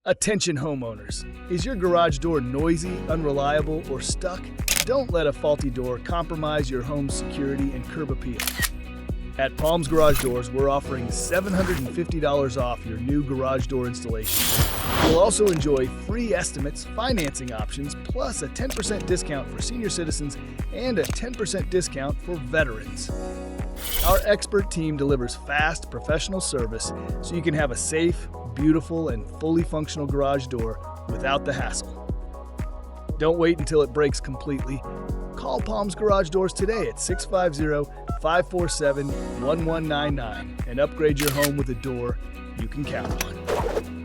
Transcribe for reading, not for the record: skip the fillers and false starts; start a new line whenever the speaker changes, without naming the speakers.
Attention homeowners, is your garage door noisy, unreliable, or stuck? Don't let a faulty door compromise your home's security and curb appeal. At Palms Garage Doors, we're offering $750 off your new garage door installation. You'll also enjoy free estimates, financing options, plus a 10% discount for senior citizens and a 10% discount for veterans. Our expert team delivers fast, professional service so you can have a safe, beautiful, and fully functional garage door without the hassle. Don't wait until it breaks completely. Call Palms Garage Doors today at 650-547-1199 and upgrade your home with a door you can count on.